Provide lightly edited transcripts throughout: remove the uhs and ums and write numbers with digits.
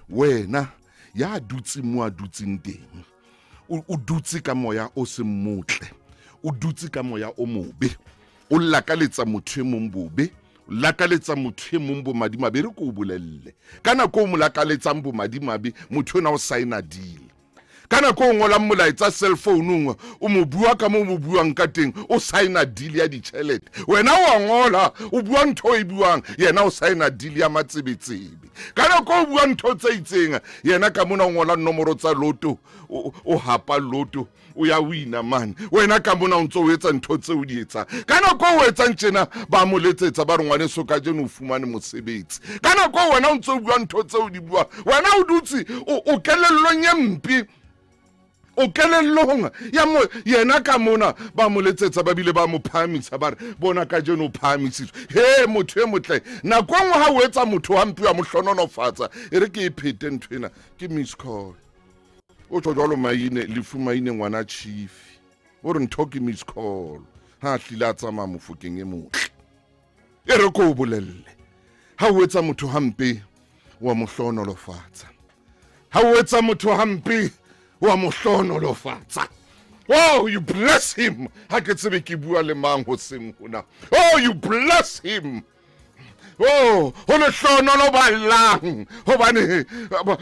Wena ya dutse mo a dutseng teng o dutse ka moya o se motle o dutse ka moya o mobe o lakaletsa motho e mong bobe lakaletsa motho e mong bomadimabe re ko o bolelle kana ko mo lakaletsang bomadimabe motho na o signa deal kana ko ngola molaetsa cell phone o mo bua ka mo buang ka teng o signa deal ya ditšhelete wena wa ngola o bua ntho e buang yena o signa deal ya matsebetsebe kana ko bua ntho tse itseng yena ka mona ngola nomoro tsa loto o hapa loto o ya wina man wena ka mona o ntse o etsa ntho tse o di etsa kana ko o etsa ntjena ba mo letsetsa ba re ngwane so ka jeno o fumane mosebetsi kana ko wena o ntse o bua ntho tse o di bua wena o dutse o kelello nyempi o kelellong ya mo yena ka mona ba mo letsetsa ba bile ba mo phamisa ba re bona ka jeno o phamisitswe he motho e motle na kwa ngwa ha o etsa motho hampi wa mohlononofatsa e re ke iphete nthwena ke miss call o tjolo maine le fumaine ngwana chief o re ntho ke miss call ha hlila tsama mofokeng e motle e re ko o bolelle ha o etsa motho hampi wa mohlonolofatsa ha o etsa motho hampi wa mohlonolofatsa oh you bless him ha ke tsebe ke bua le mang ho seng hona oh you bless him oh ho le hlonolo ballang hobane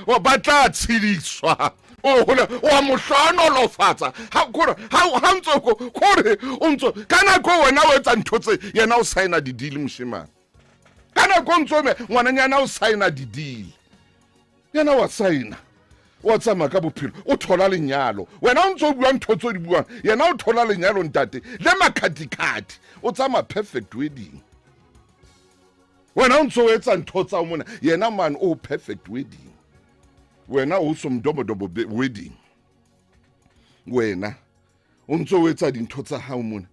wa batla tshidiswa oh wa mohlonolofatsa ha kore ha ntso kore o ntso kana ko wena o etsa ntho tse yena o signa di deal mshimana kana ko ntso me ngwananyana o signa di deal yena wa signa wa tsama ka bophelo o thola lenyalo wena o ntse o bua ntho tse di buang yena o thola lenyalo ntate le makhatikati o tsama perfect wedding wena o ntse o etsa ntho tsa mona yena man o perfect wedding wena o somdobodobo wedding wena o ntse o etsa dintho tsa hao mona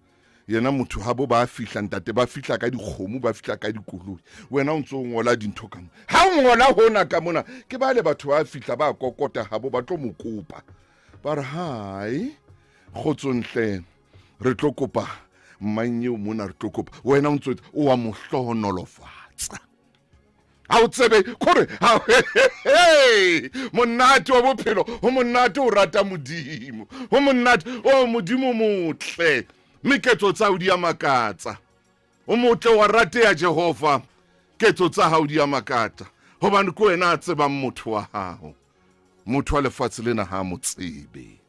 yena motho ha bo ba fihla ntate ba fihla ka dikgomo ba fihla ka dikoloi wena o ntse o ngola dintho ka mona ha o ngola hona ka mona ke ba le batho ba fihla ba kokota ha bo ba tlo mokopa ba re hai khotsonhle re tlo kopa mmanyeo mona re tlo kopa wena o ntse o wa mohlonolofatsa ha o tsebe kore monate wa bophelo ho monate o rata modimo ho monate o modimo motle miketso tsa o di amakatsa o motle wa rate ya Jehova ketso tsa hao di amakatsa hobane ko wena a tsebang motho wa hao motho wa lefatshe lena ha mo tsebe